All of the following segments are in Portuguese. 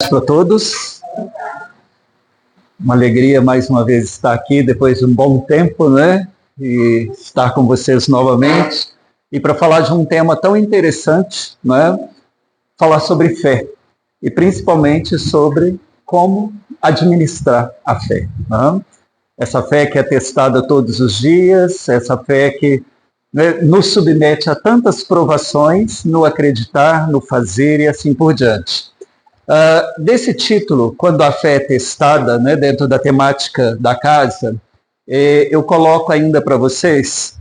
Para todos, uma alegria mais uma vez estar aqui depois de um bom tempo, né? E estar com vocês novamente e para falar de um tema tão interessante, né? Falar sobre fé e principalmente sobre como administrar a fé, né? Essa fé que é testada todos os dias, essa fé que, né, nos submete a tantas provações no acreditar, no fazer e assim por diante. Desse título, quando a fé é testada, né, dentro da temática da casa, eu coloco ainda para vocês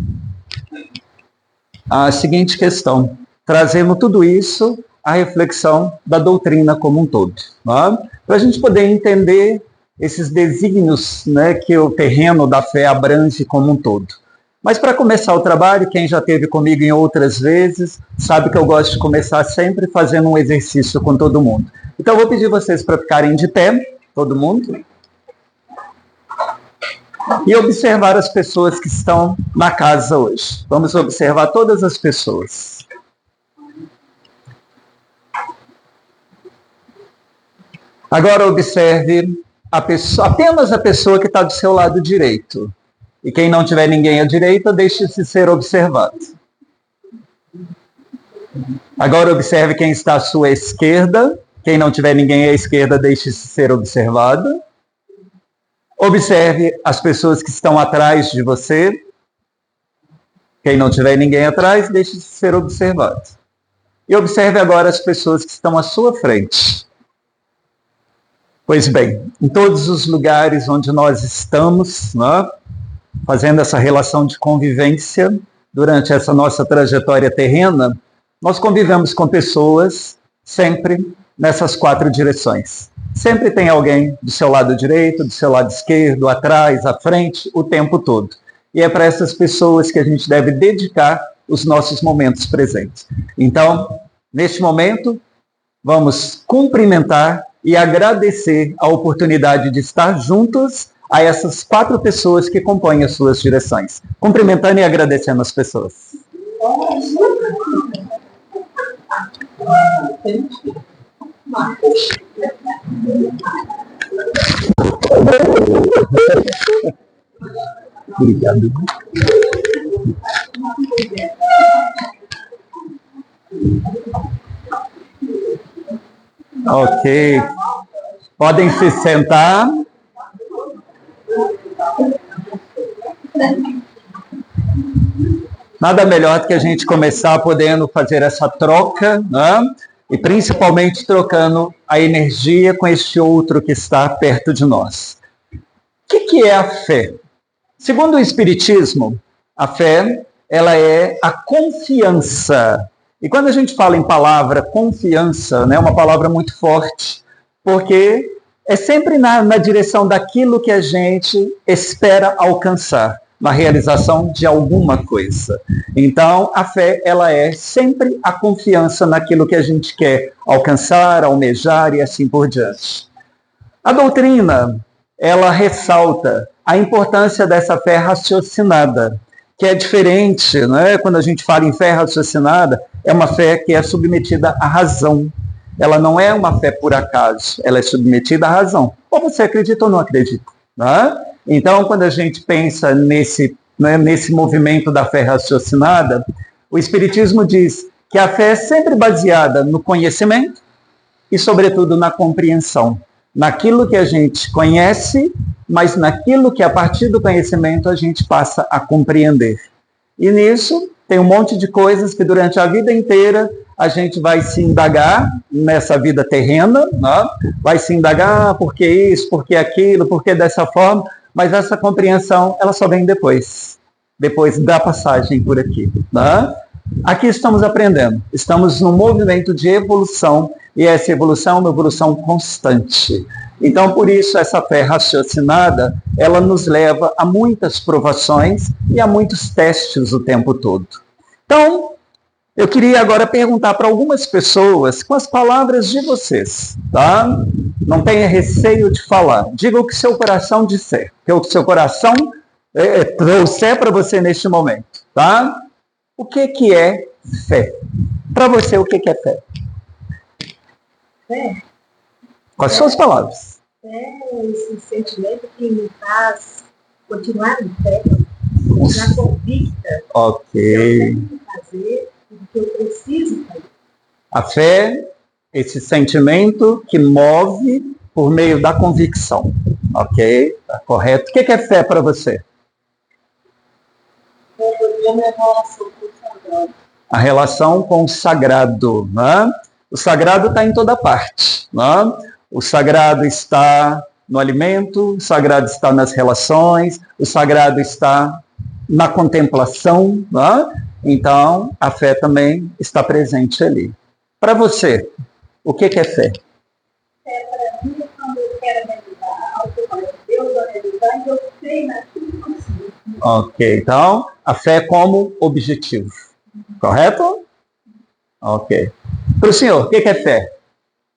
a seguinte questão, trazendo tudo isso à reflexão da doutrina como um todo, tá? Para a gente poder entender esses desígnios, né, que o terreno da fé abrange como um todo. Mas para começar o trabalho, quem já esteve comigo em outras vezes, sabe que eu gosto de começar sempre fazendo um exercício com todo mundo. Então eu vou pedir vocês para ficarem de pé, todo mundo, e observar as pessoas que estão na casa hoje. Vamos observar todas as pessoas. Agora observe apenas a pessoa que está do seu lado direito. E quem não tiver ninguém à direita, deixe-se ser observado. Agora observe quem está à sua esquerda. Quem não tiver ninguém à esquerda, deixe-se ser observado. Observe as pessoas que estão atrás de você. Quem não tiver ninguém atrás, deixe-se ser observado. E observe agora as pessoas que estão à sua frente. Pois bem, em todos os lugares onde nós estamos, né, fazendo essa relação de convivência durante essa nossa trajetória terrena, nós convivemos com pessoas sempre nessas 4 direções. Sempre tem alguém do seu lado direito, do seu lado esquerdo, atrás, à frente, o tempo todo. E é para essas pessoas que a gente deve dedicar os nossos momentos presentes. Então, neste momento, vamos cumprimentar e agradecer a oportunidade de estar juntos a essas 4 pessoas que compõem as suas direções. Cumprimentando e agradecendo as pessoas. Obrigado. Ok. Podem se sentar. Nada melhor do que a gente começar podendo fazer essa troca, né? E principalmente trocando a energia com este outro que está perto de nós. O que é a fé? Segundo o Espiritismo, a fé, ela é a confiança. E quando a gente fala em palavra confiança, né, é uma palavra muito forte, porque é sempre na direção daquilo que a gente espera alcançar, na realização de alguma coisa. Então, a fé, ela é sempre a confiança naquilo que a gente quer alcançar, almejar e assim por diante. A doutrina, ela ressalta a importância dessa fé raciocinada, que é diferente, né? Quando a gente fala em fé raciocinada, é uma fé que é submetida à razão. Ela não é uma fé por acaso, ela é submetida à razão. Ou você acredita ou não acredita, né? Então, quando a gente pensa nesse movimento da fé raciocinada, o Espiritismo diz que a fé é sempre baseada no conhecimento e, sobretudo, na compreensão. Naquilo que a gente conhece, mas naquilo que, a partir do conhecimento, a gente passa a compreender. E nisso, tem um monte de coisas que, durante a vida inteira, a gente vai se indagar nessa vida terrena, né? Vai se indagar por que isso, por que aquilo, por que dessa forma, mas essa compreensão, ela só vem depois da passagem por aqui, né? Aqui estamos aprendendo, estamos num movimento de evolução, e essa evolução é uma evolução constante. Então, por isso, essa fé raciocinada, ela nos leva a muitas provações e a muitos testes o tempo todo. Então, eu queria agora perguntar para algumas pessoas com as palavras de vocês, tá? Não tenha receio de falar. Diga o que seu coração disser, o que seu coração trouxer para você neste momento, tá? O que é fé? Para você, o que é fé? Fé Com as suas palavras. É esse sentimento que me faz continuar em fé, continuar convicta Ok. que eu tenho que fazer e que eu preciso fazer. A fé, esse sentimento que move por meio da convicção. Ok? Tá correto. O que é fé para você? A relação com o sagrado. Né? O sagrado está em toda parte. Né? O sagrado está no alimento, o sagrado está nas relações, o sagrado está na contemplação. Né? Então, a fé também está presente ali. Para você, o que é fé? Fé para mim é quando eu quero meditar algo, Deus vai meditar e eu sei naquilo que eu preciso. Ok, então, a fé como objetivo. Correto? Ok. Para o senhor, o que é fé?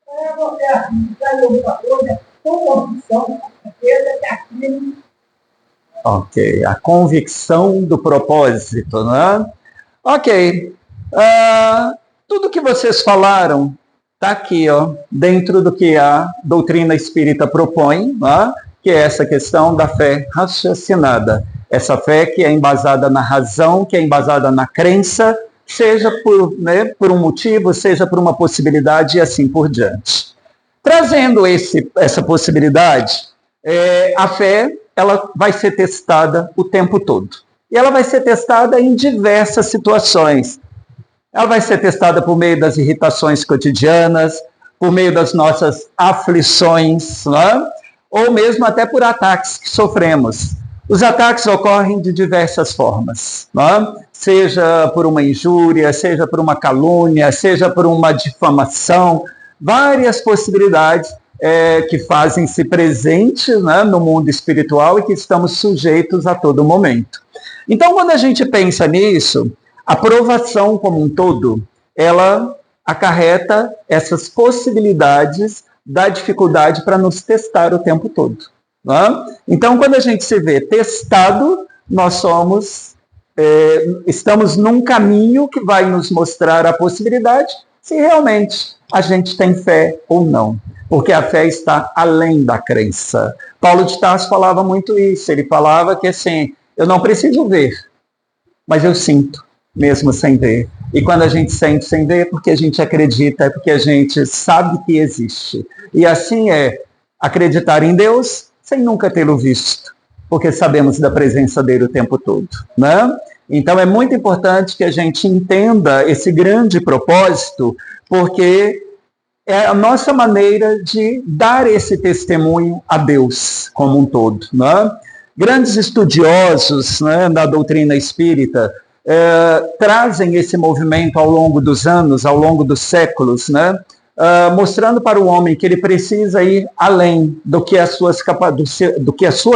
É você acreditar em alguma coisa com convicção, com certeza que aquilo. Ok, a convicção do propósito, né? Ok. Tudo que vocês falaram está aqui, ó, dentro do que a doutrina espírita propõe, né? Que é essa questão da fé raciocinada. Essa fé que é embasada na razão, que é embasada na crença, seja por um motivo, seja por uma possibilidade e assim por diante. Trazendo essa possibilidade, a fé ela vai ser testada o tempo todo. E ela vai ser testada em diversas situações. Ela vai ser testada por meio das irritações cotidianas, por meio das nossas aflições, né? Ou mesmo até por ataques que sofremos. Os ataques ocorrem de diversas formas, né? Seja por uma injúria, seja por uma calúnia, seja por uma difamação, várias possibilidades que fazem-se presentes, né, no mundo espiritual e que estamos sujeitos a todo momento. Então, quando a gente pensa nisso, a provação como um todo, ela acarreta essas possibilidades da dificuldade para nos testar o tempo todo. Né? Então, quando a gente se vê testado, nós estamos num caminho que vai nos mostrar a possibilidade se realmente a gente tem fé ou não. Porque a fé está além da crença. Paulo de Tarso falava muito isso. Ele falava que assim, eu não preciso ver, mas eu sinto, mesmo sem ver. E quando a gente sente sem ver, é porque a gente acredita, é porque a gente sabe que existe. E assim é acreditar em Deus sem nunca tê-lo visto, porque sabemos da presença dele o tempo todo, né? Então é muito importante que a gente entenda esse grande propósito, porque é a nossa maneira de dar esse testemunho a Deus como um todo, né? Grandes estudiosos, né, da doutrina espírita trazem esse movimento ao longo dos anos, ao longo dos séculos, né? Mostrando para o homem que ele precisa ir além do que a sua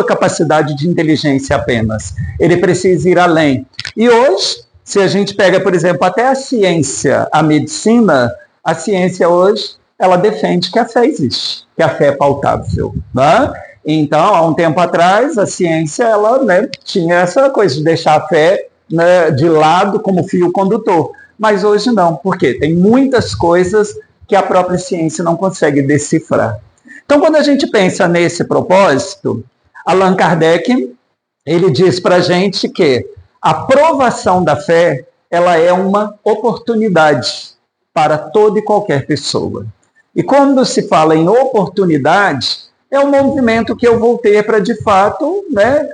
capacidade de inteligência apenas. Ele precisa ir além. E hoje, se a gente pega, por exemplo, até a ciência, a medicina, a ciência hoje, ela defende que a fé existe, que a fé é pautável, né? Então, há um tempo atrás, a ciência, ela, né, tinha essa coisa de deixar a fé, né, de lado como fio condutor. Mas hoje não, porque tem muitas coisas que a própria ciência não consegue decifrar. Então, quando a gente pensa nesse propósito, Allan Kardec, ele diz para a gente que a provação da fé, ela é uma oportunidade para toda e qualquer pessoa. E quando se fala em oportunidade, é um movimento que eu vou ter para, de fato, né,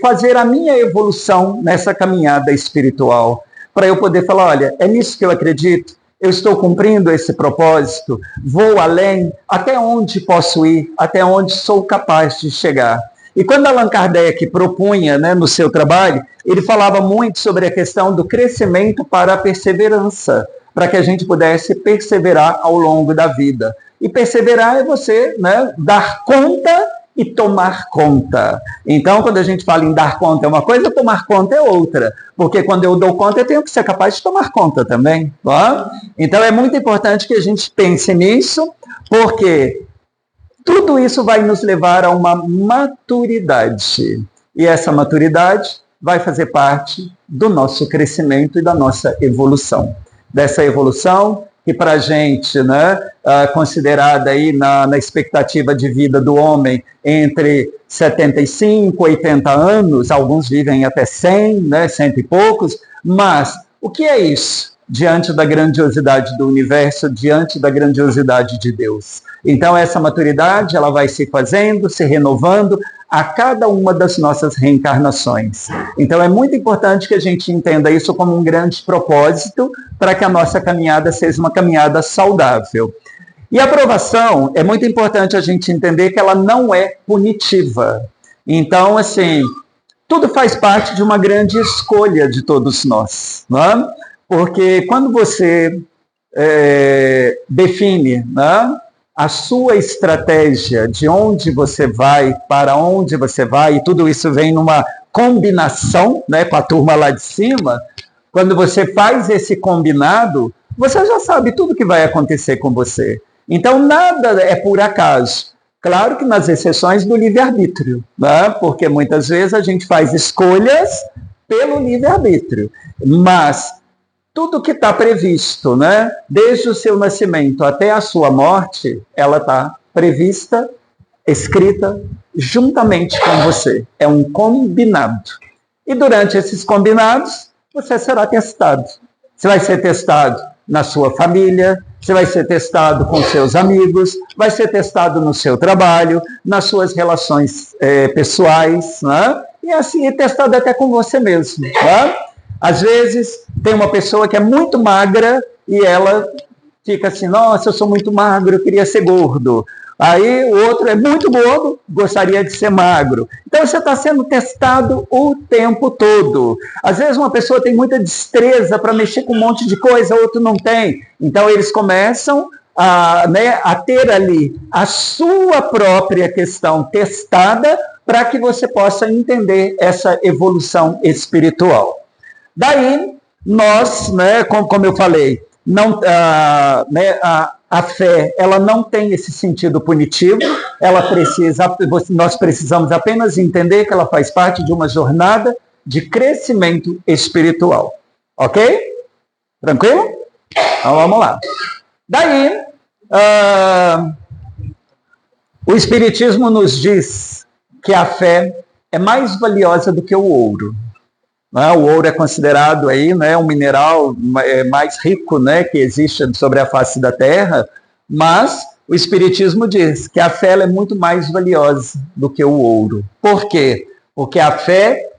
fazer a minha evolução nessa caminhada espiritual, para eu poder falar, olha, é nisso que eu acredito, eu estou cumprindo esse propósito, vou além, até onde posso ir, até onde sou capaz de chegar. E quando Allan Kardec propunha, né, no seu trabalho, ele falava muito sobre a questão do crescimento para a perseverança, para que a gente pudesse perseverar ao longo da vida. E perseverar é você, né, dar conta e tomar conta. Então, quando a gente fala em dar conta é uma coisa, tomar conta é outra. Porque quando eu dou conta, eu tenho que ser capaz de tomar conta também. Tá? Então, é muito importante que a gente pense nisso, porque tudo isso vai nos levar a uma maturidade. E essa maturidade vai fazer parte do nosso crescimento e da nossa evolução. Dessa evolução que para a gente, né, considerada aí na expectativa de vida do homem entre 75, 80 anos, alguns vivem até 100, né, 100 e poucos, mas o que é isso diante da grandiosidade do universo, diante da grandiosidade de Deus? Então essa maturidade, ela vai se fazendo, se renovando a cada uma das nossas reencarnações. Então é muito importante que a gente entenda isso como um grande propósito para que a nossa caminhada seja uma caminhada saudável. E a aprovação, é muito importante a gente entender que ela não é punitiva. Então, assim, tudo faz parte de uma grande escolha de todos nós, não é? Porque quando você define, né, a sua estratégia de onde você vai, para onde você vai, e tudo isso vem numa combinação, né, com a turma lá de cima, quando você faz esse combinado, você já sabe tudo que vai acontecer com você. Então, nada é por acaso. Claro que nas exceções do livre-arbítrio, né, porque muitas vezes a gente faz escolhas pelo livre-arbítrio, mas tudo que está previsto, né, desde o seu nascimento até a sua morte, ela está prevista, escrita, juntamente com você. É um combinado. E durante esses combinados, você será testado. Você vai ser testado na sua família, você vai ser testado com seus amigos, vai ser testado no seu trabalho, nas suas relações pessoais, né? E assim é testado até com você mesmo, né? Às vezes, tem uma pessoa que é muito magra e ela fica assim, nossa, eu sou muito magro, eu queria ser gordo. Aí o outro é muito gordo, gostaria de ser magro. Então você está sendo testado o tempo todo. Às vezes uma pessoa tem muita destreza para mexer com um monte de coisa, outro não tem. Então eles começam a ter ali a sua própria questão testada para que você possa entender essa evolução espiritual. Daí, nós, né, como eu falei, não, a fé ela não tem esse sentido punitivo, nós precisamos apenas entender que ela faz parte de uma jornada de crescimento espiritual. Ok? Tranquilo? Então vamos lá. Daí, o Espiritismo nos diz que a fé é mais valiosa do que o ouro. O ouro é considerado aí, né, um mineral mais rico, né, que existe sobre a face da Terra, mas o Espiritismo diz que a fé é muito mais valiosa do que o ouro. Por quê? Porque a fé,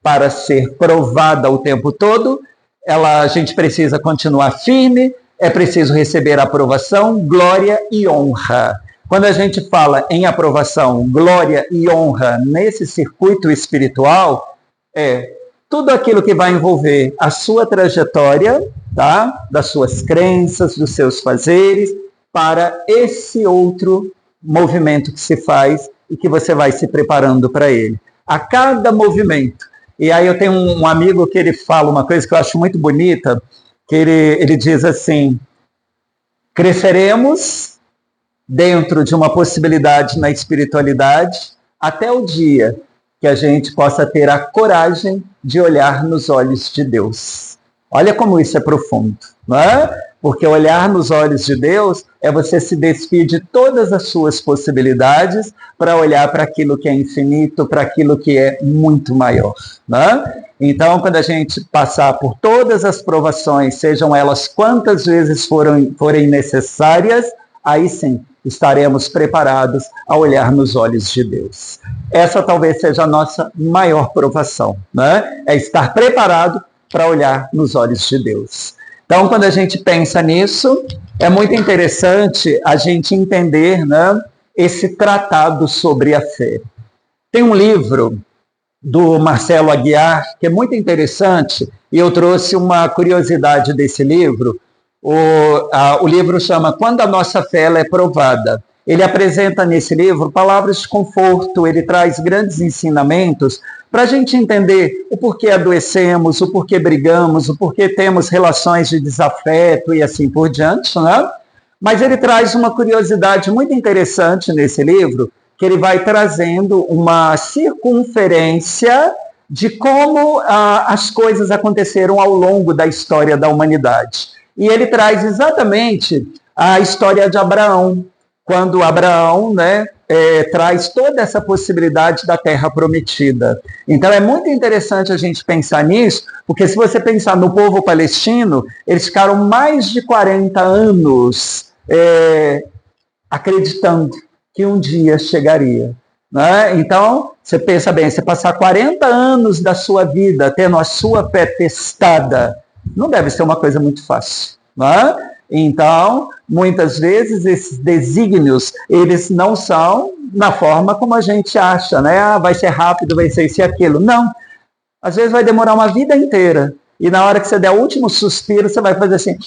para ser provada o tempo todo, a gente precisa continuar firme, é preciso receber aprovação, glória e honra. Quando a gente fala em aprovação, glória e honra nesse circuito espiritual, tudo aquilo que vai envolver a sua trajetória, tá? Das suas crenças, dos seus fazeres, para esse outro movimento que se faz e que você vai se preparando para ele. A cada movimento. E aí eu tenho um amigo que ele fala uma coisa que eu acho muito bonita, que ele diz assim, cresceremos dentro de uma possibilidade na espiritualidade até o dia que a gente possa ter a coragem de olhar nos olhos de Deus. Olha como isso é profundo, não é? Porque olhar nos olhos de Deus é você se despir de todas as suas possibilidades para olhar para aquilo que é infinito, para aquilo que é muito maior, não é? Então, quando a gente passar por todas as provações, sejam elas quantas vezes forem necessárias, aí sim, estaremos preparados a olhar nos olhos de Deus. Essa talvez seja a nossa maior provação, né? É estar preparado para olhar nos olhos de Deus. Então, quando a gente pensa nisso, é muito interessante a gente entender, né, esse tratado sobre a fé. Tem um livro do Marcelo Aguiar que é muito interessante, e eu trouxe uma curiosidade desse livro. O livro chama Quando a Nossa Fé é Provada. Ele apresenta nesse livro palavras de conforto, ele traz grandes ensinamentos para a gente entender o porquê adoecemos, o porquê brigamos, o porquê temos relações de desafeto e assim por diante, né? Mas ele traz uma curiosidade muito interessante nesse livro, que ele vai trazendo uma circunferência de como as coisas aconteceram ao longo da história da humanidade. E ele traz exatamente a história de Abraão, quando Abraão, traz toda essa possibilidade da terra prometida. Então é muito interessante a gente pensar nisso, porque se você pensar no povo palestino, eles ficaram mais de 40 anos acreditando que um dia chegaria. Né? Então, você pensa bem, você passar 40 anos da sua vida tendo a sua fé testada, não deve ser uma coisa muito fácil. Né? Então, muitas vezes, esses desígnios, eles não são na forma como a gente acha, né? Ah, vai ser rápido, vai ser isso e aquilo. Não. Às vezes vai demorar uma vida inteira. E na hora que você der o último suspiro, você vai fazer assim,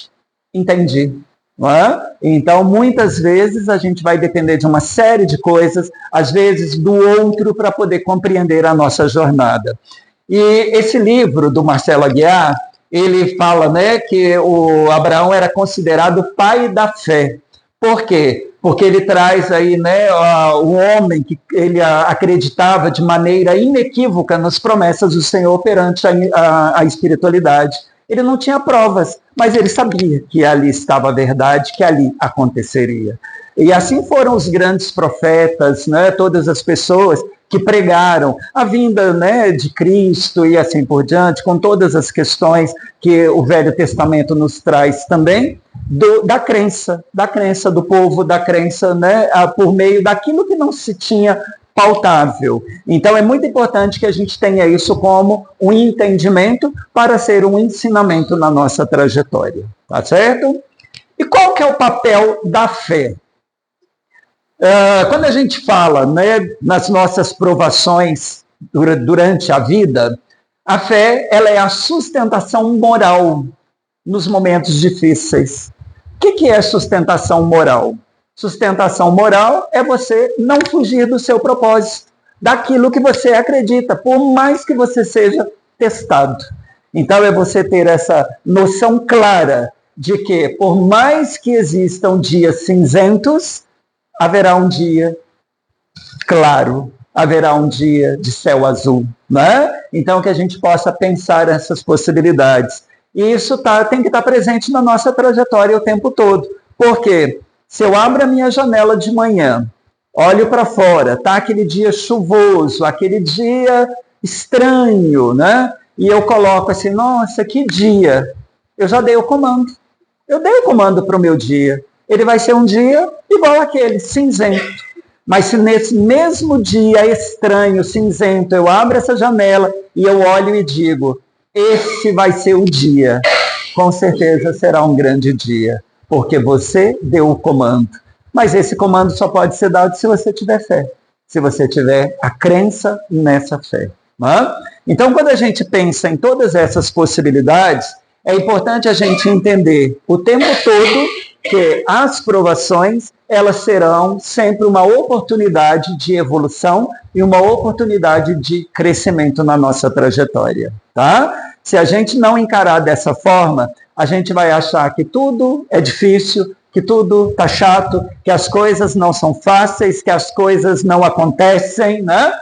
entendi. Não é? Então, muitas vezes, a gente vai depender de uma série de coisas, às vezes do outro, para poder compreender a nossa jornada. E esse livro do Marcelo Aguiar, ele fala, que o Abraão era considerado pai da fé. Por quê? Porque ele traz aí, o homem que ele acreditava de maneira inequívoca nas promessas do Senhor perante a espiritualidade. Ele não tinha provas, mas ele sabia que ali estava a verdade, que ali aconteceria. E assim foram os grandes profetas, todas as pessoas que pregaram a vinda de Cristo e assim por diante, com todas as questões que o Velho Testamento nos traz também, da crença do povo, da crença por meio daquilo que não se tinha pautável. Então é muito importante que a gente tenha isso como um entendimento para ser um ensinamento na nossa trajetória. Tá certo? E qual que é o papel da fé? Quando a gente fala nas nossas provações durante a vida, a fé ela é a sustentação moral nos momentos difíceis. O que é sustentação moral? Sustentação moral é você não fugir do seu propósito, daquilo que você acredita, por mais que você seja testado. Então é você ter essa noção clara de que, por mais que existam dias cinzentos, haverá um dia claro, haverá um dia de céu azul. Né? Então, que a gente possa pensar essas possibilidades. E isso tem que estar presente na nossa trajetória o tempo todo. Por quê? Se eu abro a minha janela de manhã, olho para fora, tá aquele dia chuvoso, aquele dia estranho, né? E eu coloco assim, nossa, que dia! Eu já dei o comando. Eu dei o comando para o meu dia. Ele vai ser um dia igual aquele, cinzento. Mas se nesse mesmo dia estranho, cinzento, eu abro essa janela e eu olho e digo, esse vai ser o dia, com certeza será um grande dia, porque você deu o comando. Mas esse comando só pode ser dado se você tiver fé, se você tiver a crença nessa fé. Né? Então, quando a gente pensa em todas essas possibilidades, é importante a gente entender o tempo todo que as provações, elas serão sempre uma oportunidade de evolução e uma oportunidade de crescimento na nossa trajetória, tá? Se a gente não encarar dessa forma, a gente vai achar que tudo é difícil, que tudo tá chato, que as coisas não são fáceis, que as coisas não acontecem, né?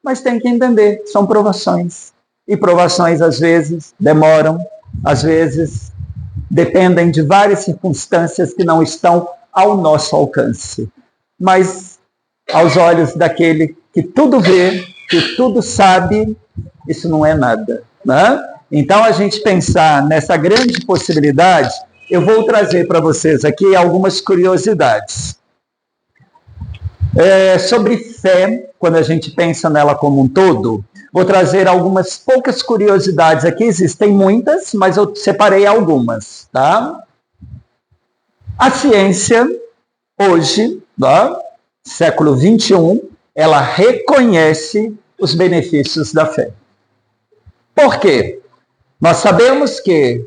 Mas tem que entender, são provações. E provações, às vezes, demoram, às vezes dependem de várias circunstâncias que não estão ao nosso alcance. Mas, aos olhos daquele que tudo vê, que tudo sabe, isso não é nada. Né? Então, a gente pensar nessa grande possibilidade, eu vou trazer para vocês aqui algumas curiosidades. Sobre fé, quando a gente pensa nela como um todo, vou trazer algumas poucas curiosidades aqui, existem muitas, mas eu separei algumas, tá? A ciência, hoje, tá? Século XXI, ela reconhece os benefícios da fé. Por quê? Nós sabemos que,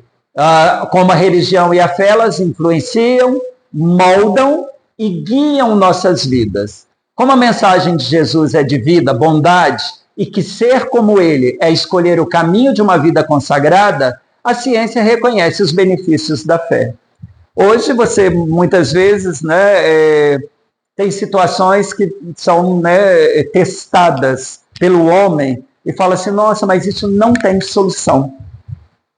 como a religião e a fé, elas influenciam, moldam e guiam nossas vidas. Como a mensagem de Jesus é de vida, bondade, e que ser como ele é escolher o caminho de uma vida consagrada, a ciência reconhece os benefícios da fé. Hoje você, muitas vezes, tem situações que são testadas pelo homem e fala assim, nossa, mas isso não tem solução.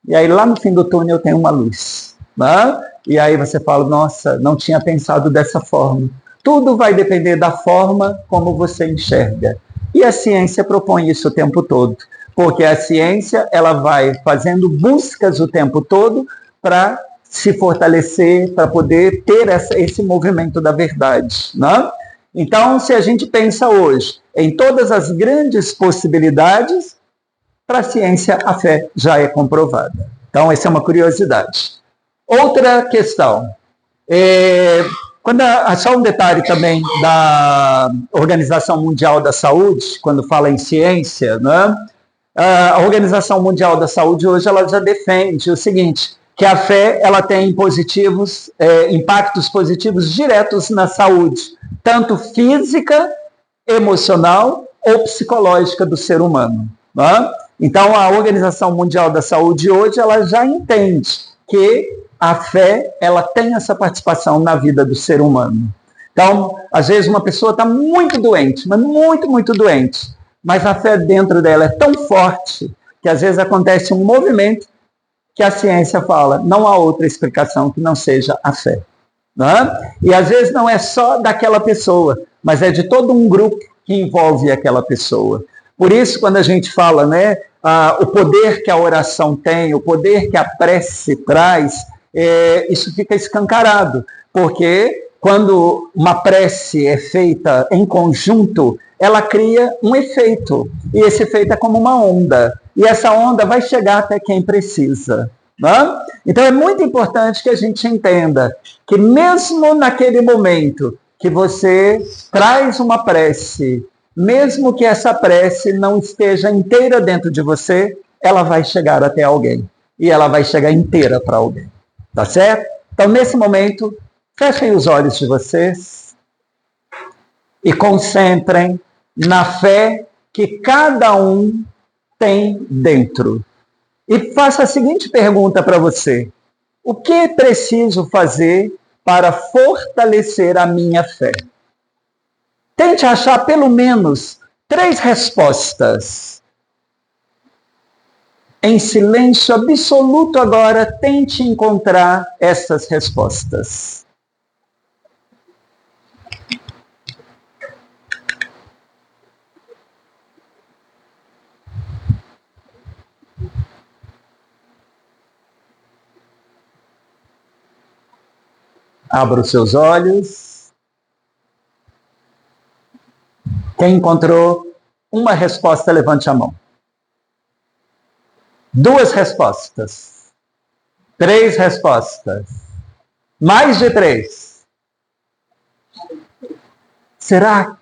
E aí lá no fim do túnel tem uma luz. né? E aí você fala, nossa, não tinha pensado dessa forma. Tudo vai depender da forma como você enxerga. E a ciência propõe isso o tempo todo, porque a ciência ela vai fazendo buscas o tempo todo para se fortalecer, para poder ter esse movimento da verdade, né? Então, se a gente pensa hoje em todas as grandes possibilidades, para a ciência a fé já é comprovada. Então, essa é uma curiosidade. Outra questão, só um detalhe também da Organização Mundial da Saúde, quando fala em ciência, né? A Organização Mundial da Saúde hoje ela já defende o seguinte, que a fé ela tem impactos positivos diretos na saúde, tanto física, emocional ou psicológica do ser humano, né? Então, a Organização Mundial da Saúde hoje ela já entende que a fé ela tem essa participação na vida do ser humano. Então, às vezes uma pessoa está muito doente, mas muito, muito doente, mas a fé dentro dela é tão forte que às vezes acontece um movimento que a ciência fala, não há outra explicação que não seja a fé. Né? E às vezes não é só daquela pessoa, mas é de todo um grupo que envolve aquela pessoa. Por isso, quando a gente fala, né, o poder que a oração tem, o poder que a prece traz, isso fica escancarado, porque quando uma prece é feita em conjunto, ela cria um efeito, e esse efeito é como uma onda, e essa onda vai chegar até quem precisa. Né? Então é muito importante que a gente entenda que mesmo naquele momento que você traz uma prece, mesmo que essa prece não esteja inteira dentro de você, ela vai chegar até alguém, e ela vai chegar inteira para alguém. Tá certo? Então, nesse momento, fechem os olhos de vocês e concentrem na fé que cada um tem dentro. E faça a seguinte pergunta para você: o que preciso fazer para fortalecer a minha fé? Tente achar pelo menos 3 respostas. Em silêncio absoluto agora, tente encontrar essas respostas. Abra os seus olhos. Quem encontrou uma resposta, levante a mão. 2 respostas. 3 respostas. Mais de 3. Será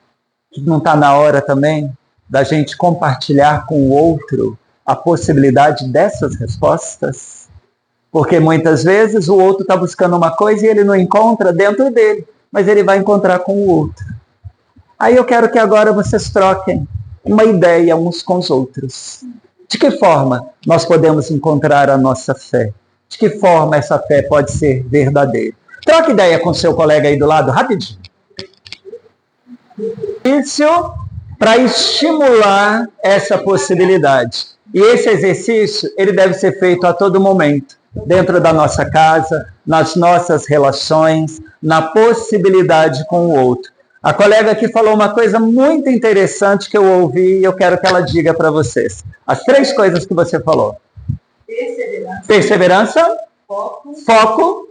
que não está na hora também da gente compartilhar com o outro a possibilidade dessas respostas? Porque muitas vezes o outro está buscando uma coisa e ele não encontra dentro dele, mas ele vai encontrar com o outro. Aí eu quero que agora vocês troquem uma ideia uns com os outros. De que forma nós podemos encontrar a nossa fé? De que forma essa fé pode ser verdadeira? Troca ideia com o seu colega aí do lado, rapidinho. Exercício para estimular essa possibilidade. E esse exercício, ele deve ser feito a todo momento, dentro da nossa casa, nas nossas relações, na possibilidade com o outro. A colega aqui falou uma coisa muito interessante que eu ouvi e eu quero que ela diga para vocês. As 3 coisas que você falou. Perseverança, foco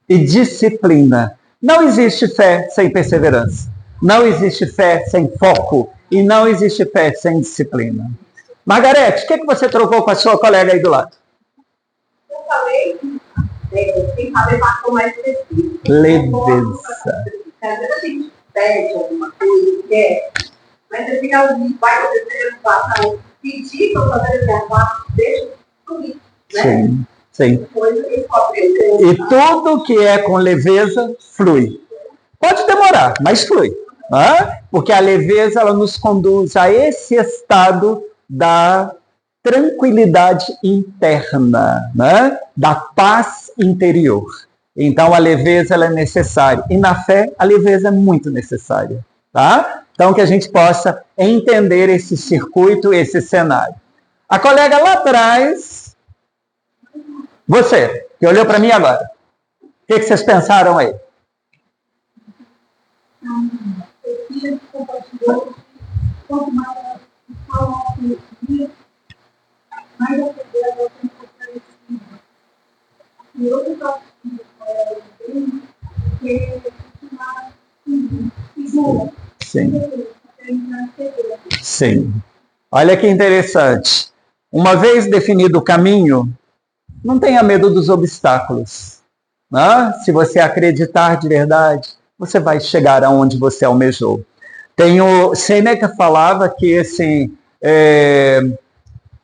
e disciplina. Não existe fé sem perseverança. Não existe fé sem foco. E não existe fé sem disciplina. Margarete, o que você trocou com a sua colega aí do lado? Eu falei, tem que saber mais específico. Leveza. Às vezes a gente pede alguma coisa, quer, mas você fica ali, vai acontecer a situação, pedir para fazer esse passo, deixa fluir, né? Sim, sim. Depois eles podem E tudo que é com leveza, flui. Pode demorar, mas flui. Né? Porque a leveza, ela nos conduz a esse estado da tranquilidade interna, né? Da paz interior. Então, a leveza ela é necessária. E na fé, a leveza é muito necessária. Tá? Então, que a gente possa entender esse circuito, esse cenário. A colega lá atrás, você, que olhou para mim agora. O que vocês pensaram aí? Sim. Sim. Olha que interessante. Uma vez definido o caminho, não tenha medo dos obstáculos. Né? Se você acreditar de verdade, você vai chegar aonde você almejou. Sêneca falava que assim,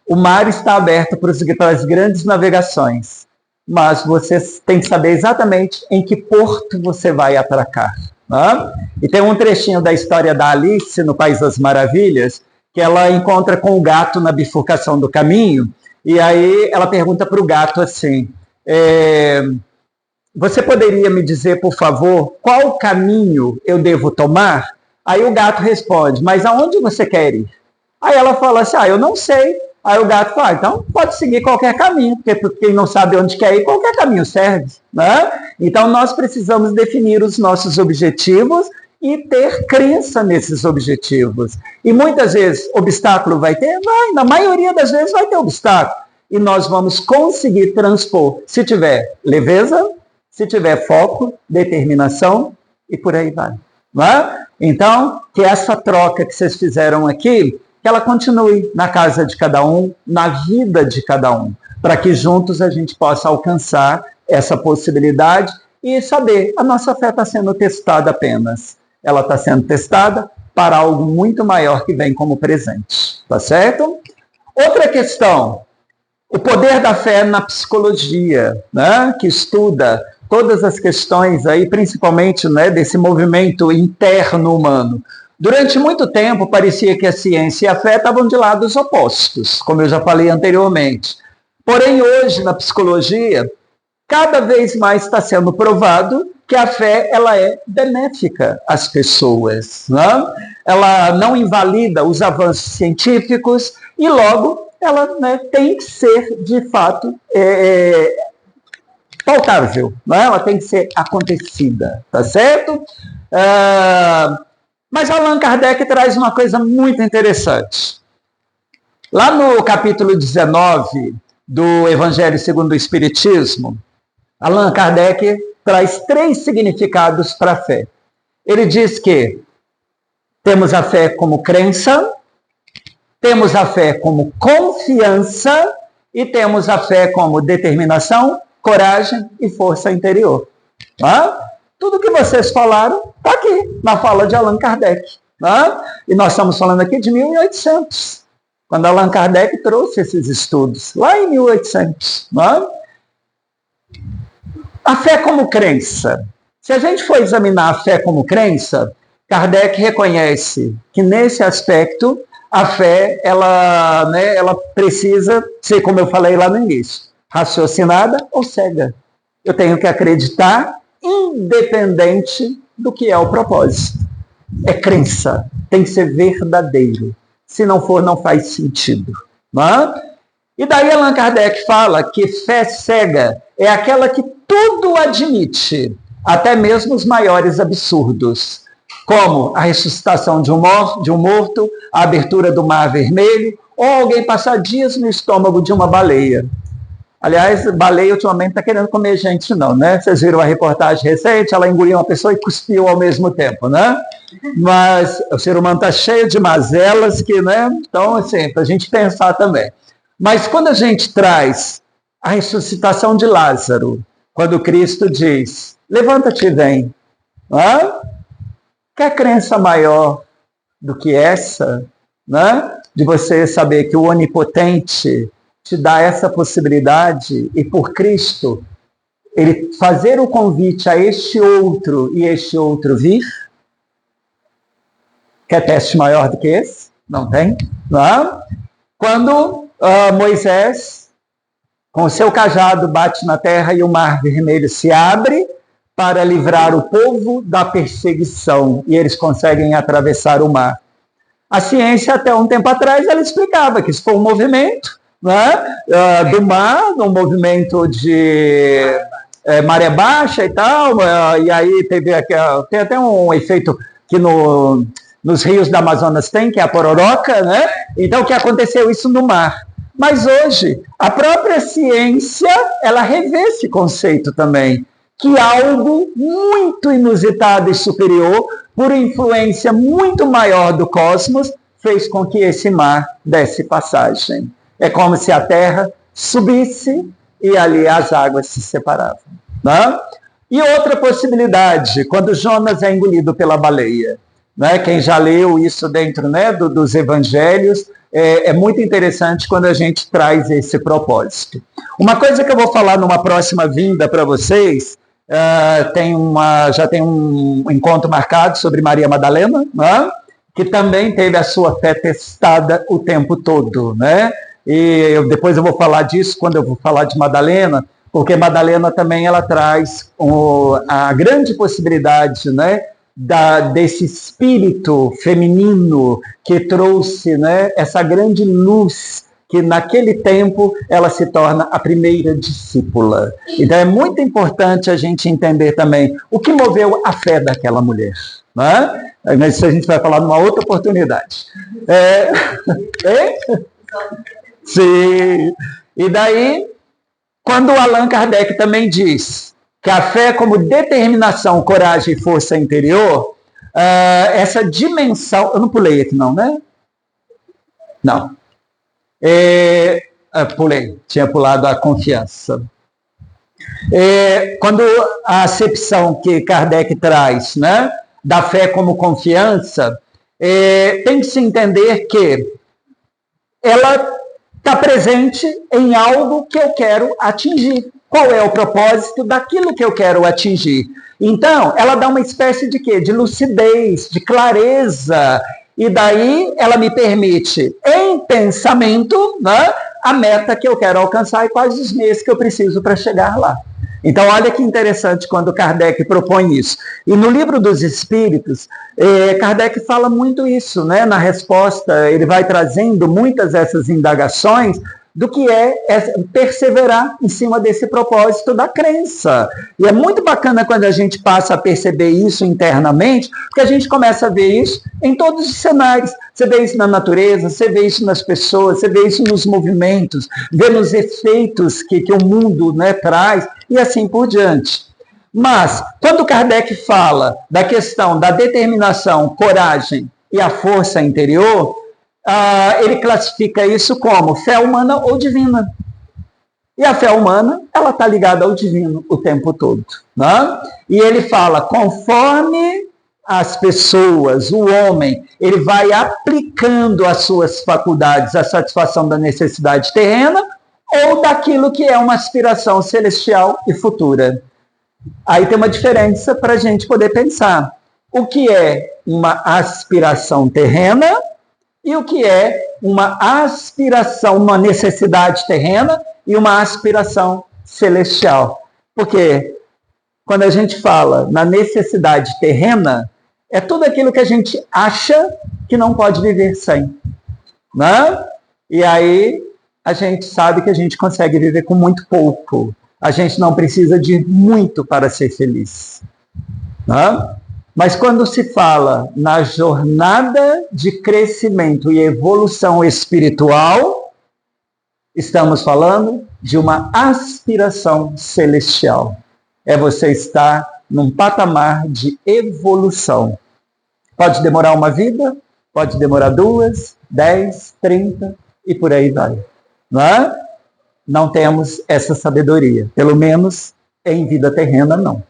o mar está aberto para as grandes navegações, mas você tem que saber exatamente em que porto você vai atracar. Né? E tem um trechinho da história da Alice no País das Maravilhas, que ela encontra com o gato na bifurcação do caminho, e aí ela pergunta para o gato assim, você poderia me dizer, por favor, qual caminho eu devo tomar? Aí o gato responde, mas aonde você quer ir? Aí ela fala assim, eu não sei. Aí o gato fala, então pode seguir qualquer caminho, porque quem não sabe onde quer ir, qualquer caminho serve. Né? Então nós precisamos definir os nossos objetivos e ter crença nesses objetivos. E muitas vezes obstáculo vai ter? Vai, na maioria das vezes vai ter obstáculo. E nós vamos conseguir transpor, se tiver leveza, se tiver foco, determinação, e por aí vai. Né? Então, que essa troca que vocês fizeram aqui, que ela continue na casa de cada um, na vida de cada um, para que juntos a gente possa alcançar essa possibilidade e saber, a nossa fé está sendo testada apenas. Ela está sendo testada para algo muito maior que vem como presente. Tá certo? Outra questão, o poder da fé na psicologia, né, que estuda todas as questões aí, principalmente, né, desse movimento interno humano. Durante muito tempo, parecia que a ciência e a fé estavam de lados opostos, como eu já falei anteriormente. Porém, hoje, na psicologia, cada vez mais está sendo provado que a fé ela é benéfica às pessoas. Né? Ela não invalida os avanços científicos e, logo, ela, né, tem que ser, de fato, pautável. Né? Ela tem que ser acontecida, tá certo? Mas Allan Kardec traz uma coisa muito interessante. Lá no capítulo 19 do Evangelho segundo o Espiritismo, Allan Kardec traz 3 significados para a fé. Ele diz que temos a fé como crença, temos a fé como confiança e temos a fé como determinação, coragem e força interior. Tudo que vocês falaram está aqui, na fala de Allan Kardec. E nós estamos falando aqui de 1800, quando Allan Kardec trouxe esses estudos, lá em 1800. A fé como crença. Se a gente for examinar a fé como crença, Kardec reconhece que nesse aspecto, a fé ela precisa ser, como eu falei lá no início, raciocinada ou cega. Eu tenho que acreditar independente do que é o propósito. É crença, tem que ser verdadeiro. Se não for, não faz sentido. E daí Allan Kardec fala que fé cega é aquela que tudo admite, até mesmo os maiores absurdos, como a ressuscitação de um morto, a abertura do Mar Vermelho, ou alguém passar dias no estômago de uma baleia. Aliás, baleia ultimamente não está querendo comer gente, não, né? Vocês viram a reportagem recente, ela engoliu uma pessoa e cuspiu ao mesmo tempo, né? Mas o ser humano está cheio de mazelas que, né? Então, assim, para a gente pensar também. Mas quando a gente traz a ressuscitação de Lázaro, quando Cristo diz, levanta-te e vem, quer crença maior do que essa, né? De você saber que o Onipotente te dá essa possibilidade e por Cristo ele fazer o convite a este outro e este outro vir? Quer teste maior do que esse? Não tem? Não? Quando Moisés, com o seu cajado, bate na terra e o Mar Vermelho se abre para livrar o povo da perseguição e eles conseguem atravessar o mar. A ciência, até um tempo atrás, ela explicava que isso foi um movimento né, do mar, num movimento de maré baixa e tal, e aí tem até um efeito que nos rios do Amazonas tem, que é a pororoca, né? Então, o que aconteceu isso no mar. Mas hoje, a própria ciência, ela revê esse conceito também, que algo muito inusitado e superior, por influência muito maior do cosmos, fez com que esse mar desse passagem. É como se a Terra subisse e ali as águas se separavam. Né? E outra possibilidade, quando Jonas é engolido pela baleia, né? Quem já leu isso dentro, né, dos evangelhos, é muito interessante quando a gente traz esse propósito. Uma coisa que eu vou falar numa próxima vinda para vocês, já tem um encontro marcado sobre Maria Madalena, né? Que também teve a sua fé testada o tempo todo, né? E depois eu vou falar disso quando eu vou falar de Madalena, porque Madalena também ela traz a grande possibilidade, né, desse espírito feminino que trouxe, né, essa grande luz, que naquele tempo ela se torna a primeira discípula. Então é muito importante a gente entender também o que moveu a fé daquela mulher. Né? Mas isso a gente vai falar numa outra oportunidade. Sim. E daí, quando Allan Kardec também diz que a fé como determinação, coragem e força interior, essa dimensão... Eu não pulei aqui não, né? Não. Pulei, tinha pulado a confiança. Quando a acepção que Kardec traz, né, da fé como confiança, tem que se entender que ela está presente em algo que eu quero atingir. Qual é o propósito daquilo que eu quero atingir? Então, ela dá uma espécie de quê? De lucidez, de clareza. E daí ela me permite, em pensamento, né, a meta que eu quero alcançar e quais os meios que eu preciso para chegar lá. Então, olha que interessante quando Kardec propõe isso. E no Livro dos Espíritos, Kardec fala muito isso, né? Na resposta, ele vai trazendo muitas dessas indagações do que é perseverar em cima desse propósito da crença. E é muito bacana quando a gente passa a perceber isso internamente, porque a gente começa a ver isso em todos os cenários. Você vê isso na natureza, você vê isso nas pessoas, você vê isso nos movimentos, vê nos efeitos que o mundo, né, traz, e assim por diante. Mas, quando Kardec fala da questão da determinação, coragem e a força interior, ele classifica isso como fé humana ou divina. E a fé humana, ela está ligada ao divino o tempo todo. Né? E ele fala, conforme as pessoas, o homem, ele vai aplicando as suas faculdades à satisfação da necessidade terrena ou daquilo que é uma aspiração celestial e futura. Aí tem uma diferença para a gente poder pensar. O que é uma aspiração terrena e o que é uma aspiração, uma necessidade terrena e uma aspiração celestial. Porque quando a gente fala na necessidade terrena, é tudo aquilo que a gente acha que não pode viver sem. Né? E aí a gente sabe que a gente consegue viver com muito pouco. A gente não precisa de muito para ser feliz. Né? Mas quando se fala na jornada de crescimento e evolução espiritual, estamos falando de uma aspiração celestial. É você estar num patamar de evolução. Pode demorar uma vida, pode demorar 2, 10, 30 e por aí vai. Não é? Não temos essa sabedoria, pelo menos em vida terrena não.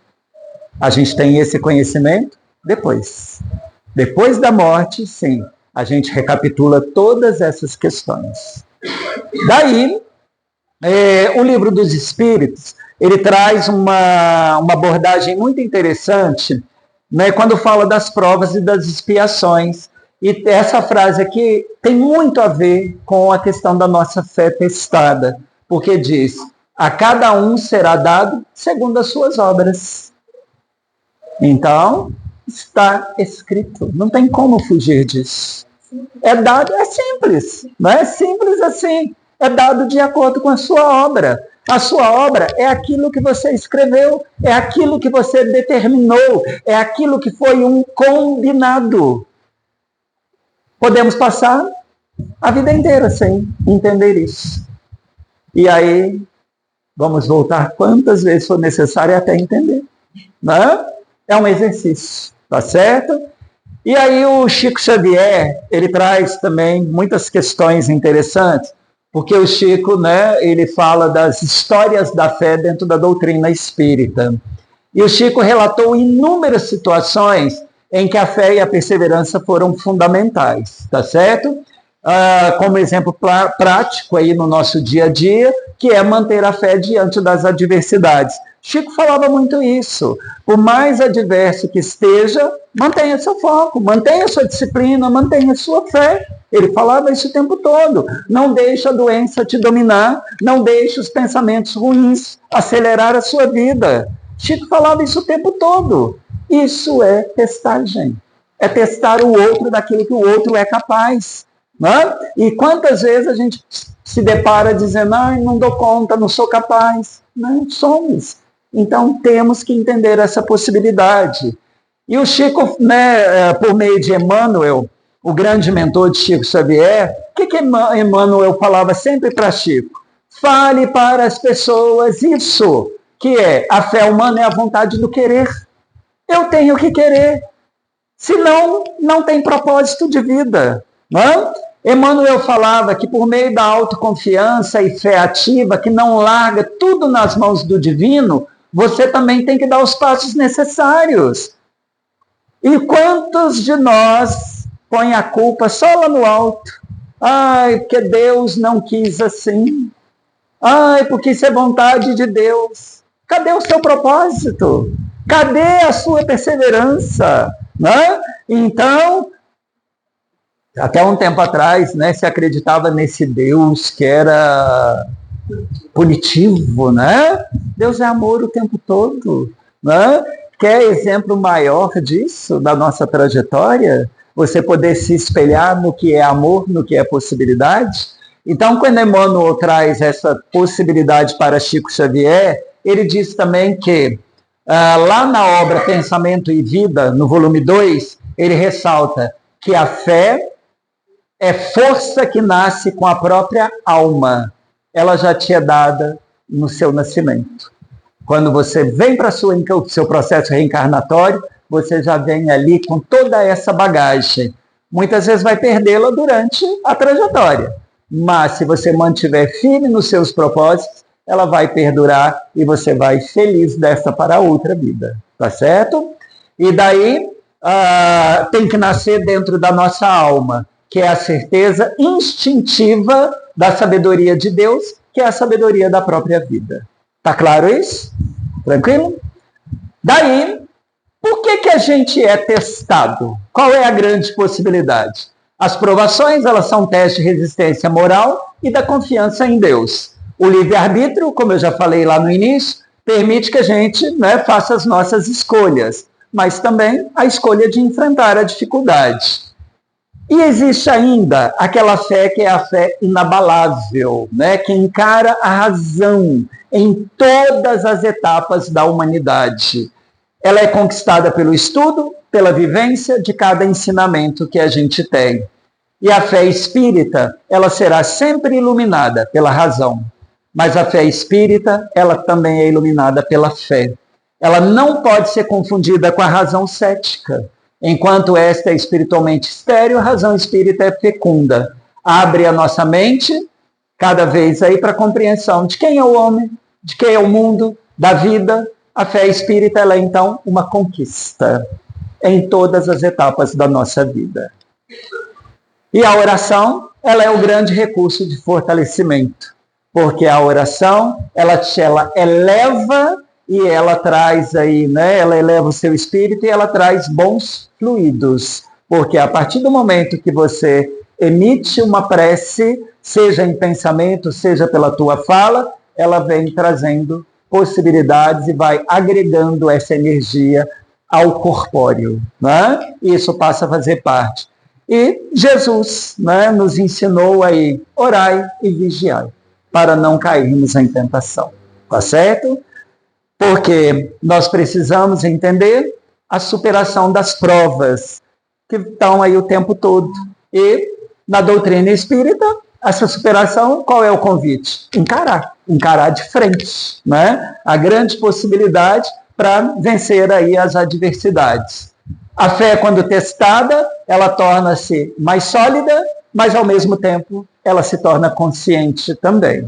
A gente tem esse conhecimento depois. Depois da morte, sim, a gente recapitula todas essas questões. Daí, o Livro dos Espíritos, ele traz uma abordagem muito interessante, né, quando fala das provas e das expiações. E essa frase aqui tem muito a ver com a questão da nossa fé testada, porque diz, a cada um será dado segundo as suas obras. Então, está escrito, não tem como fugir disso. É dado, é simples, não é simples assim. é dado de acordo com a sua obra. A sua obra é aquilo que você escreveu, é aquilo que você determinou, é aquilo que foi um combinado. Podemos passar a vida inteira sem entender isso. E aí, vamos voltar quantas vezes for necessário até entender. Né? É um exercício, tá certo? E aí o Chico Xavier, ele traz também muitas questões interessantes, porque o Chico, né, ele fala das histórias da fé dentro da doutrina espírita. E o Chico relatou inúmeras situações em que a fé e a perseverança foram fundamentais, tá certo? Como exemplo prático aí no nosso dia a dia, que é manter a fé diante das adversidades. Chico falava muito isso. Por mais adverso que esteja, mantenha seu foco, mantenha sua disciplina, mantenha sua fé. Ele falava isso o tempo todo. Não deixe a doença te dominar, não deixe os pensamentos ruins acelerar a sua vida. Chico falava isso o tempo todo. Isso é testagem. É testar o outro daquilo que o outro é capaz. Né? E quantas vezes a gente se depara dizendo, não dou conta, não sou capaz. Não somos. Então temos que entender essa possibilidade. E o Chico, né, por meio de Emmanuel, o grande mentor de Chico Xavier, o que Emmanuel falava sempre para Chico? Fale para as pessoas isso, que é a fé humana é a vontade do querer. Eu tenho que querer, senão não tem propósito de vida. Não? Emmanuel falava que por meio da autoconfiança e fé ativa, que não larga tudo nas mãos do divino, você também tem que dar os passos necessários. E quantos de nós põem a culpa só lá no alto? Porque Deus não quis assim. Porque isso é vontade de Deus. Cadê o seu propósito? Cadê a sua perseverança? Né? Então, até um tempo atrás, né, se acreditava nesse Deus que era punitivo, né? Deus é amor o tempo todo, né? Quer exemplo maior disso, da nossa trajetória? Você poder se espelhar no que é amor, no que é possibilidade? Então, quando Emmanuel traz essa possibilidade para Chico Xavier, ele diz também que, lá na obra Pensamento e Vida, no volume 2, ele ressalta que a fé é força que nasce com a própria alma. Ela já te é dada no seu nascimento. Quando você vem para o seu processo reencarnatório, você já vem ali com toda essa bagagem. Muitas vezes vai perdê-la durante a trajetória. Mas se você mantiver firme nos seus propósitos, ela vai perdurar e você vai feliz dessa para a outra vida. Tá certo? E daí tem que nascer dentro da nossa alma, que é a certeza instintiva da sabedoria de Deus, que é a sabedoria da própria vida. Tá claro isso? Tranquilo? Daí, por que a gente é testado? Qual é a grande possibilidade? As provações, elas são testes de resistência moral e da confiança em Deus. O livre-arbítrio, como eu já falei lá no início, permite que a gente, né, faça as nossas escolhas, mas também a escolha de enfrentar a dificuldade. E existe ainda aquela fé que é a fé inabalável, né, que encara a razão em todas as etapas da humanidade. Ela é conquistada pelo estudo, pela vivência de cada ensinamento que a gente tem. E a fé espírita, ela será sempre iluminada pela razão. Mas a fé espírita, ela também é iluminada pela fé. Ela não pode ser confundida com a razão cética. Enquanto esta é espiritualmente estéril, a razão espírita é fecunda. Abre a nossa mente, cada vez aí, para a compreensão de quem é o homem, de quem é o mundo, da vida. A fé espírita, ela é, então, uma conquista em todas as etapas da nossa vida. E a oração, ela é o grande recurso de fortalecimento, porque a oração, ela eleva e ela traz aí, né? Ela eleva o seu espírito e ela traz bons fluidos, porque a partir do momento que você emite uma prece, seja em pensamento, seja pela tua fala, ela vem trazendo possibilidades e vai agregando essa energia ao corpóreo, né? E isso passa a fazer parte. E Jesus, né, nos ensinou aí, orai e vigiai, para não cairmos em tentação. Tá certo? Porque nós precisamos entender a superação das provas que estão aí o tempo todo. E na doutrina espírita, essa superação, qual é o convite? Encarar de frente, né? A grande possibilidade para vencer aí as adversidades. A fé, quando testada, ela torna-se mais sólida, mas ao mesmo tempo ela se torna consciente também.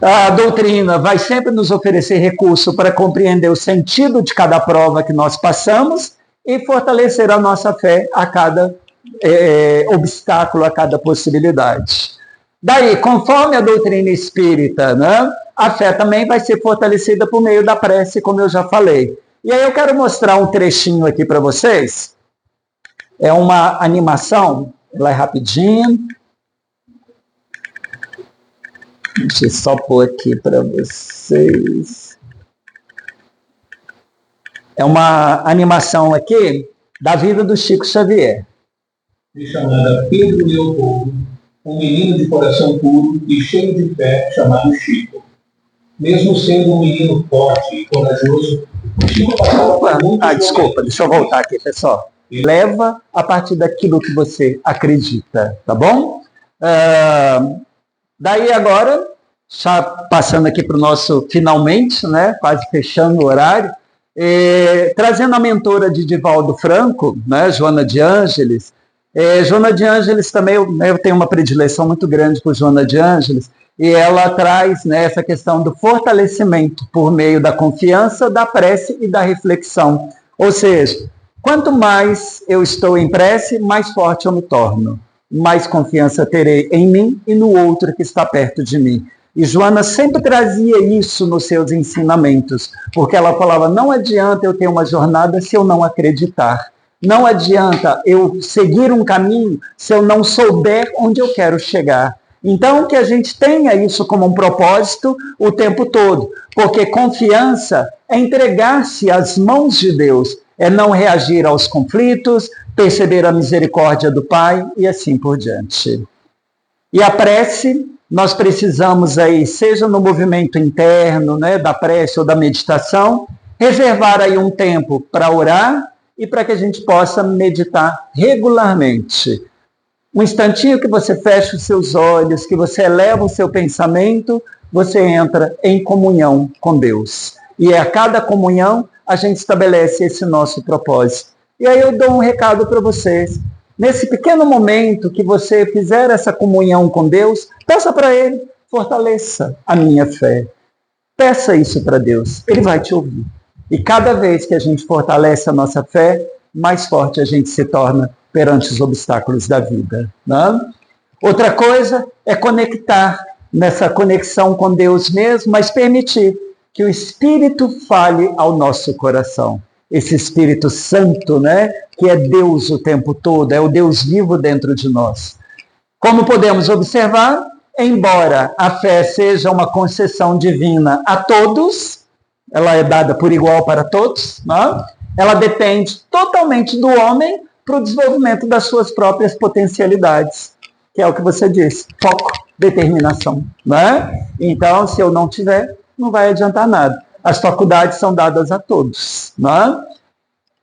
A doutrina vai sempre nos oferecer recurso para compreender o sentido de cada prova que nós passamos e fortalecer a nossa fé a cada obstáculo, a cada possibilidade. Daí, conforme a doutrina espírita, né, a fé também vai ser fortalecida por meio da prece, como eu já falei. E aí eu quero mostrar um trechinho aqui para vocês. É uma animação, ela é rapidinha. Deixa eu só pôr aqui para vocês. É uma animação aqui da vida do Chico Xavier. Chamada Pedro Leopoldo, um menino de coração puro e cheio de fé, chamado Chico. Mesmo sendo um menino forte e corajoso, Chico passava por muitos desculpa, deixa eu voltar aqui, pessoal. Leva a partir daquilo que você acredita, tá bom? Daí agora, já passando aqui para o nosso finalmente, né, quase fechando o horário, trazendo a mentora de Divaldo Franco, né, Joana de Ângeles. Joana de Ângeles também, eu tenho uma predileção muito grande por Joana de Ângeles, e ela traz, né, essa questão do fortalecimento por meio da confiança, da prece e da reflexão. Ou seja, quanto mais eu estou em prece, mais forte eu me torno. Mais confiança terei em mim e no outro que está perto de mim. E Joana sempre trazia isso nos seus ensinamentos, porque ela falava, não adianta eu ter uma jornada se eu não acreditar. Não adianta eu seguir um caminho se eu não souber onde eu quero chegar. Então, que a gente tenha isso como um propósito o tempo todo, porque confiança é entregar-se às mãos de Deus, é não reagir aos conflitos, perceber a misericórdia do Pai e assim por diante. E a prece, nós precisamos aí, seja no movimento interno, né, da prece ou da meditação, reservar aí um tempo para orar e para que a gente possa meditar regularmente. Um instantinho que você fecha os seus olhos, que você eleva o seu pensamento, você entra em comunhão com Deus. E a cada comunhão a gente estabelece esse nosso propósito. E aí eu dou um recado para vocês. Nesse pequeno momento que você fizer essa comunhão com Deus, peça para Ele, fortaleça a minha fé. Peça isso para Deus, Ele vai te ouvir. E cada vez que a gente fortalece a nossa fé, mais forte a gente se torna perante os obstáculos da vida. Né? Outra coisa é conectar nessa conexão com Deus mesmo, mas permitir que o Espírito fale ao nosso coração. Esse Espírito Santo, né, que é Deus o tempo todo, é o Deus vivo dentro de nós. Como podemos observar, embora a fé seja uma concessão divina a todos, ela é dada por igual para todos, né? Ela depende totalmente do homem para o desenvolvimento das suas próprias potencialidades, que é o que você disse, foco, determinação. Né? Então, se eu não tiver, não vai adiantar nada. As faculdades são dadas a todos. Né?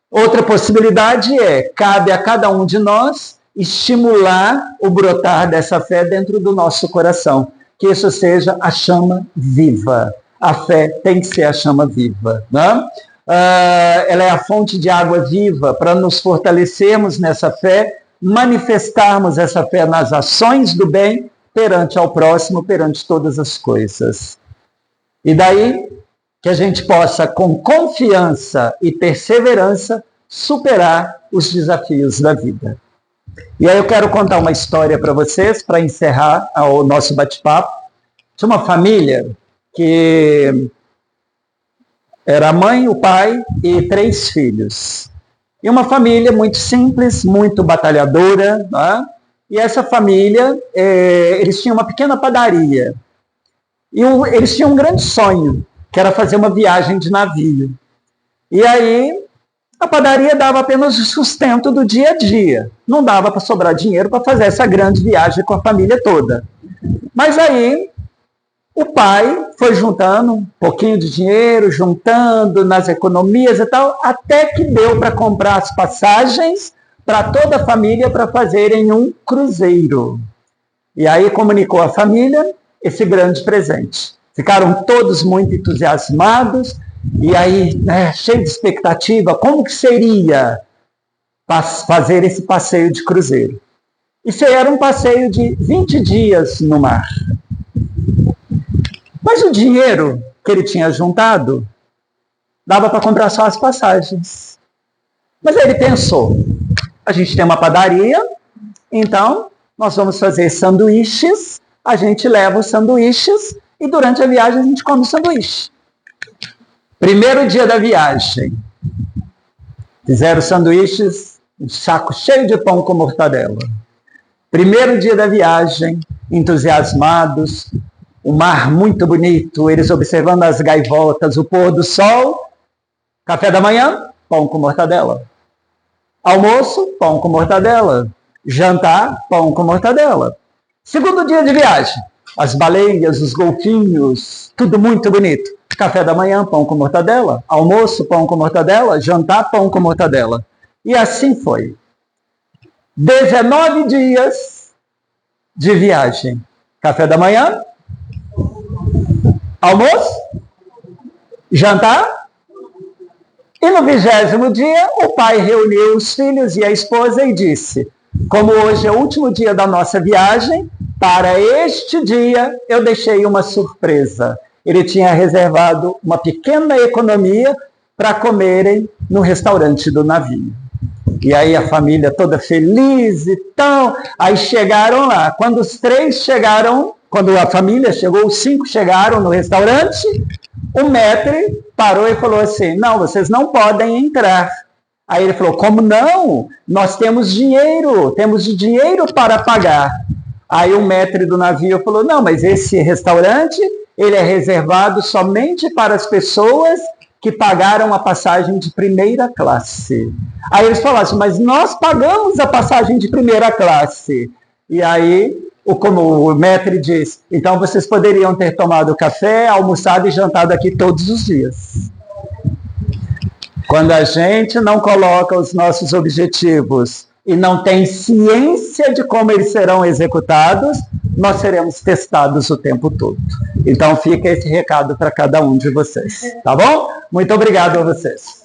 Outra possibilidade cabe a cada um de nós estimular o brotar dessa fé dentro do nosso coração, que isso seja a chama viva. A fé tem que ser a chama viva. Né? Ela é a fonte de água viva para nos fortalecermos nessa fé, manifestarmos essa fé nas ações do bem perante ao próximo, perante todas as coisas. E daí que a gente possa, com confiança e perseverança, superar os desafios da vida. E aí eu quero contar uma história para vocês, para encerrar o nosso bate-papo, de uma família que era a mãe, o pai e 3 filhos. E uma família muito simples, muito batalhadora. Né? E essa família, eles tinham uma pequena padaria. E eles tinham um grande sonho, que era fazer uma viagem de navio. E aí, A padaria dava apenas o sustento do dia a dia. Não dava para sobrar dinheiro para fazer essa grande viagem com a família toda. Mas aí, o pai foi juntando um pouquinho de dinheiro, juntando nas economias e tal, até que deu para comprar as passagens para toda a família para fazerem um cruzeiro. E aí comunicou à família esse grande presente. Ficaram todos muito entusiasmados, e aí, cheio de expectativa, como que seria fazer esse passeio de cruzeiro? Isso era um passeio de 20 dias no mar. Mas o dinheiro que ele tinha juntado dava para comprar só as passagens. Mas aí ele pensou, a gente tem uma padaria, então nós vamos fazer sanduíches, a gente leva os sanduíches e durante a viagem a gente come o sanduíche. Primeiro dia da viagem, fizeram sanduíches, um saco cheio de pão com mortadela. Primeiro dia da viagem, entusiasmados, o mar muito bonito, eles observando as gaivotas, o pôr do sol, café da manhã, pão com mortadela. Almoço, pão com mortadela. Jantar, pão com mortadela. Segundo dia de viagem, as baleias, os golfinhos, tudo muito bonito. Café da manhã, pão com mortadela. Almoço, pão com mortadela. Jantar, pão com mortadela. E assim foi. 19 dias de viagem. Café da manhã, almoço, jantar. E no 20º dia, o pai reuniu os filhos e a esposa e disse, como hoje é o último dia da nossa viagem, para este dia eu deixei uma surpresa. Ele tinha reservado uma pequena economia para comerem no restaurante do navio. E aí a família toda feliz e tal. Aí chegaram lá. Quando os 3 chegaram, quando a família chegou, os 5 chegaram no restaurante, o maître parou e falou assim, não, vocês não podem entrar. Aí ele falou, como não? Nós temos dinheiro para pagar. Aí o maître do navio falou, não, mas esse restaurante, ele é reservado somente para as pessoas que pagaram a passagem de primeira classe. Aí eles falaram assim, mas nós pagamos a passagem de primeira classe. E aí, como o maître disse, então vocês poderiam ter tomado café, almoçado e jantado aqui todos os dias. Quando a gente não coloca os nossos objetivos e não tem ciência de como eles serão executados, nós seremos testados o tempo todo. Então fica esse recado para cada um de vocês, tá bom? Muito obrigado a vocês.